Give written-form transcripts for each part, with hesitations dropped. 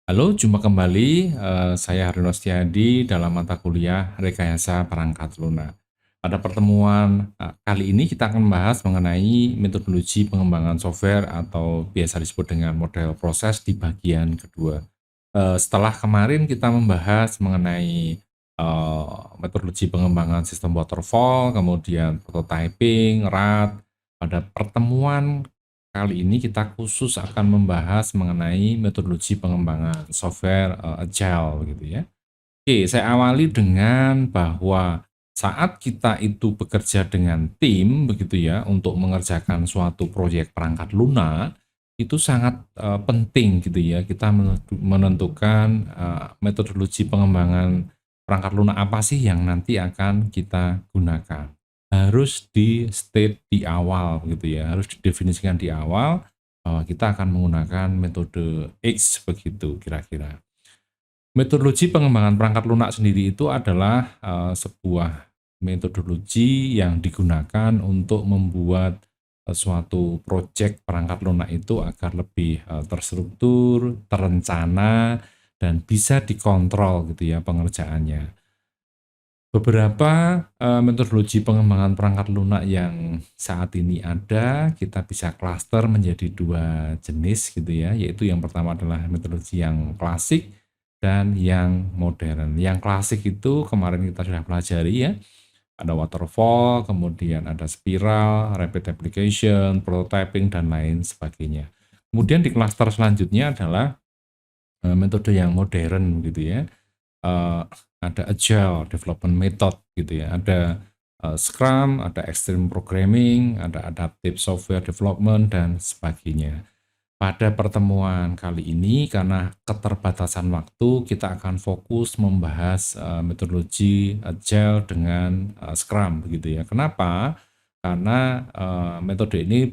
Halo, jumpa kembali. Saya Haryono Setiadi dalam mata kuliah Rekayasa Perangkat Lunak. Pada pertemuan kali ini kita akan membahas mengenai metodologi pengembangan software atau biasa disebut dengan model proses di bagian kedua. Setelah kemarin kita membahas mengenai metodologi pengembangan sistem waterfall, kemudian prototyping, RAD. Pada pertemuan kali ini kita khusus akan membahas mengenai metodologi pengembangan software agile gitu ya. Oke, saya awali dengan bahwa saat kita itu bekerja dengan tim begitu ya untuk mengerjakan suatu proyek perangkat lunak itu sangat penting gitu ya kita menentukan metodologi pengembangan perangkat lunak apa sih yang nanti akan kita gunakan. Harus di state di awal gitu ya, harus didefinisikan di awal bahwa kita akan menggunakan metode X begitu kira-kira. Metodologi pengembangan perangkat lunak sendiri itu adalah sebuah metodologi yang digunakan untuk membuat suatu proyek perangkat lunak itu agar lebih terstruktur, terencana, dan bisa dikontrol gitu ya pengerjaannya. Beberapa metodologi pengembangan perangkat lunak yang saat ini ada, kita bisa klaster menjadi dua jenis gitu ya, yaitu yang pertama adalah metodologi yang klasik dan yang modern. Yang klasik itu kemarin kita sudah pelajari ya, ada waterfall, kemudian ada spiral, rapid application, prototyping, dan lain sebagainya. Kemudian di klaster selanjutnya adalah metode yang modern gitu ya. Ada agile development method gitu ya, ada Scrum, ada extreme programming, ada adaptive software development, dan sebagainya. Pada pertemuan kali ini, karena keterbatasan waktu, kita akan fokus membahas metodologi agile dengan Scrum begitu ya. Kenapa? Karena metode ini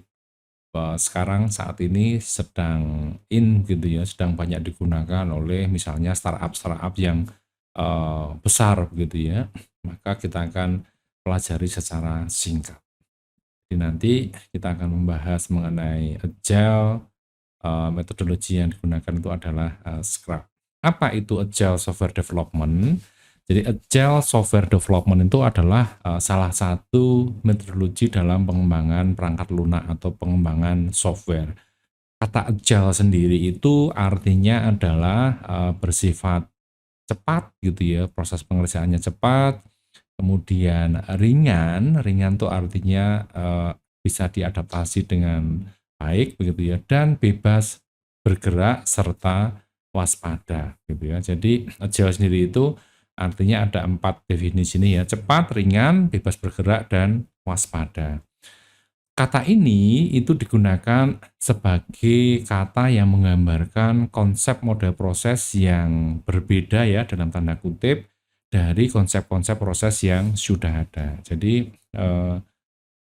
sekarang saat ini sedang in gitu ya, sedang banyak digunakan oleh misalnya startup-startup yang besar begitu ya. Maka kita akan pelajari secara singkat. Jadi nanti kita akan membahas mengenai agile, metodologi yang digunakan itu adalah Scrum. Apa itu agile software development? Jadi agile software development itu adalah salah satu metodologi dalam pengembangan perangkat lunak atau pengembangan software. Kata agile sendiri itu artinya adalah bersifat cepat gitu ya, proses pengerjaannya cepat, kemudian ringan, ringan itu artinya bisa diadaptasi dengan baik begitu ya, dan bebas bergerak serta waspada gitu ya. Jadi agile sendiri itu artinya ada 4 definisi ini ya, cepat, ringan, bebas bergerak, dan waspada. Kata ini itu digunakan sebagai kata yang menggambarkan konsep model proses yang berbeda ya dalam tanda kutip dari konsep-konsep proses yang sudah ada. Jadi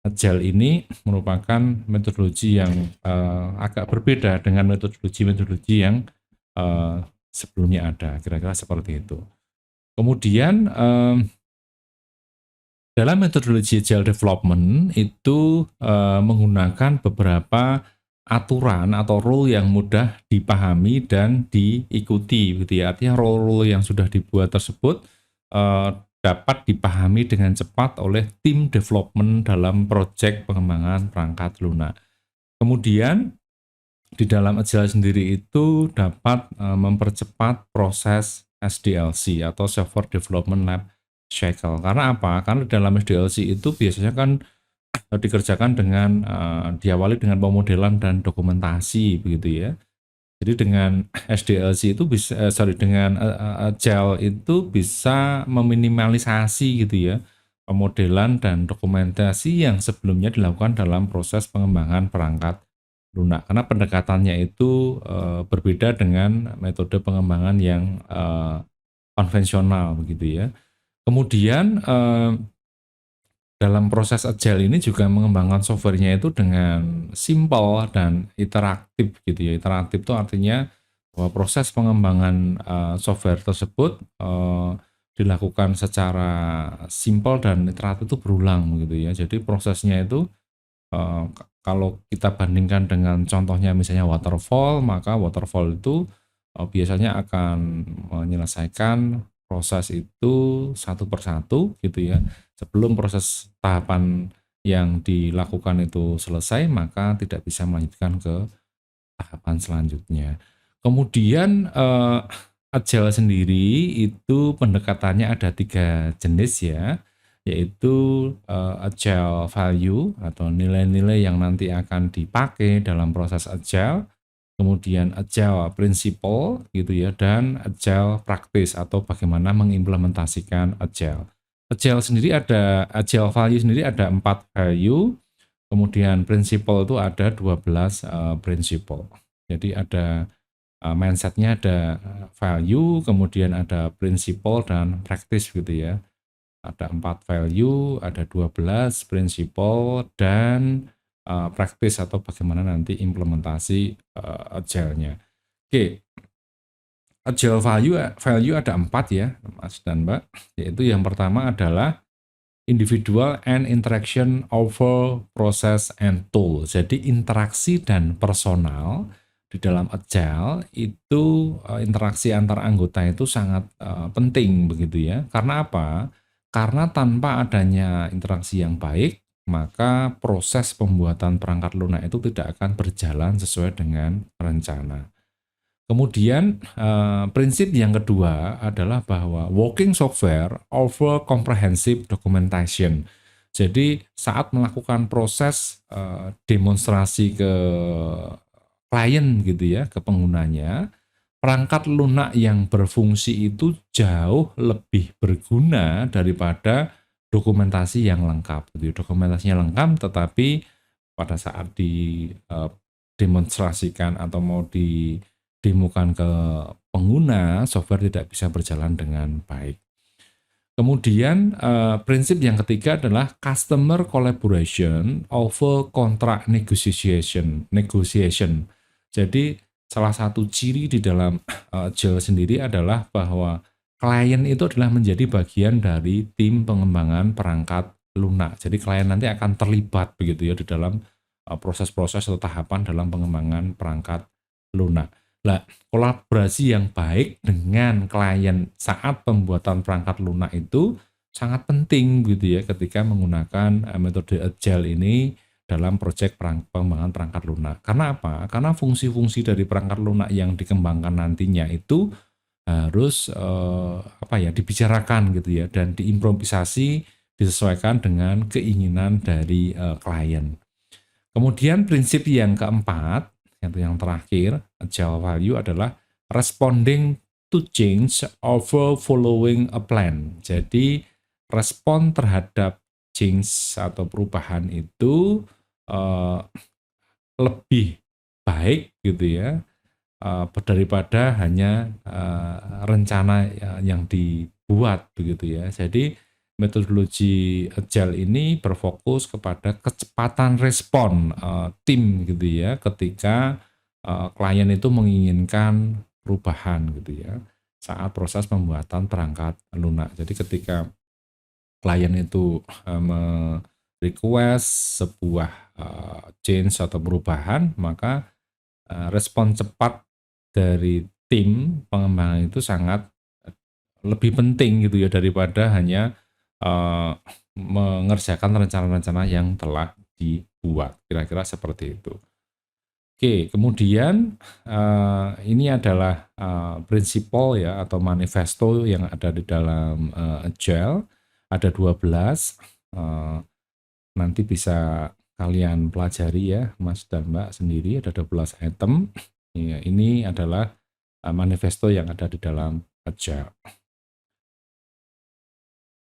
agile ini merupakan metodologi yang agak berbeda dengan metodologi-metodologi yang sebelumnya ada, kira-kira seperti itu. Kemudian dalam metodologi agile development itu menggunakan beberapa aturan atau rule yang mudah dipahami dan diikuti gitu ya. Artinya rule-rule yang sudah dibuat tersebut dapat dipahami dengan cepat oleh tim development dalam proyek pengembangan perangkat lunak. Kemudian di dalam agile sendiri itu dapat mempercepat proses SDLC atau Software Development Life Cycle. Karena apa? Karena dalam SDLC itu biasanya kan dikerjakan dengan diawali dengan pemodelan dan dokumentasi begitu ya. Jadi dengan SDLC itu bisa dengan agile itu bisa meminimalisasi gitu ya pemodelan dan dokumentasi yang sebelumnya dilakukan dalam proses pengembangan perangkat lunak. Karena pendekatannya itu berbeda dengan metode pengembangan yang konvensional begitu ya. Kemudian dalam proses agile ini juga mengembangkan softwarenya itu dengan simple dan interaktif gitu ya. Interaktif itu artinya bahwa proses pengembangan software tersebut dilakukan secara simple dan iteratif itu berulang gitu ya. Jadi prosesnya itu kalau kita bandingkan dengan contohnya misalnya waterfall, maka waterfall itu biasanya akan menyelesaikan proses itu satu persatu gitu ya. Sebelum proses tahapan yang dilakukan itu selesai, maka tidak bisa melanjutkan ke tahapan selanjutnya. Kemudian Agile sendiri itu pendekatannya ada 3 jenis ya, yaitu Agile value atau nilai-nilai yang nanti akan dipakai dalam proses Agile, kemudian Agile principle gitu ya, dan Agile practice atau bagaimana mengimplementasikan Agile. Agile value sendiri ada 4 value. Kemudian prinsipal itu ada 12 prinsipal. Jadi ada mindsetnya ada value, kemudian ada prinsipal dan practice gitu ya. Ada 4 value, ada 12 prinsipal dan practice atau bagaimana nanti implementasi agile-nya. Oke, agile value ada 4 ya, Mas dan Mbak. Yaitu yang pertama adalah individual and interaction over process and tool. Jadi interaksi dan personal di dalam agile itu interaksi antar anggota itu sangat penting begitu ya. Karena apa? Karena tanpa adanya interaksi yang baik, maka proses pembuatan perangkat lunak itu tidak akan berjalan sesuai dengan rencana. Kemudian prinsip yang kedua adalah bahwa working software over comprehensive documentation. Jadi saat melakukan proses demonstrasi ke klien gitu ya, ke penggunanya, perangkat lunak yang berfungsi itu jauh lebih berguna daripada dokumentasi yang lengkap. Gitu. Dokumentasinya lengkap, tetapi pada saat demonstrasikan atau mau didemokan ke pengguna, software tidak bisa berjalan dengan baik. Kemudian prinsip yang ketiga adalah customer collaboration over contract negotiation. Jadi salah satu ciri di dalam Agile sendiri adalah bahwa klien itu adalah menjadi bagian dari tim pengembangan perangkat lunak. Jadi klien nanti akan terlibat begitu ya di dalam proses-proses atau tahapan dalam pengembangan perangkat lunak. Nah, kolaborasi yang baik dengan klien saat pembuatan perangkat lunak itu sangat penting gitu ya ketika menggunakan metode Agile ini dalam proyek pengembangan perangkat lunak. Karena apa? Karena fungsi-fungsi dari perangkat lunak yang dikembangkan nantinya itu harus dibicarakan gitu ya dan diimprovisasi disesuaikan dengan keinginan dari klien. Kemudian prinsip yang keempat, yang terakhir, Agile value adalah responding to change over following a plan. Jadi respon terhadap change atau perubahan itu lebih baik gitu ya daripada hanya rencana yang dibuat begitu ya. Jadi metodologi Agile ini berfokus kepada kecepatan respon tim gitu ya ketika klien itu menginginkan perubahan gitu ya saat proses pembuatan perangkat lunak. Jadi ketika klien itu request sebuah change atau perubahan, maka respon cepat dari tim pengembangan itu sangat lebih penting gitu ya daripada hanya mengerjakan rencana-rencana yang telah dibuat. Kira-kira seperti itu. Oke, kemudian ini adalah prinsipal ya atau manifesto yang ada di dalam Agile. Ada 12. Nanti bisa kalian pelajari ya, Mas dan Mbak sendiri, ada 12 item. Ya, ini adalah manifesto yang ada di dalam Agile.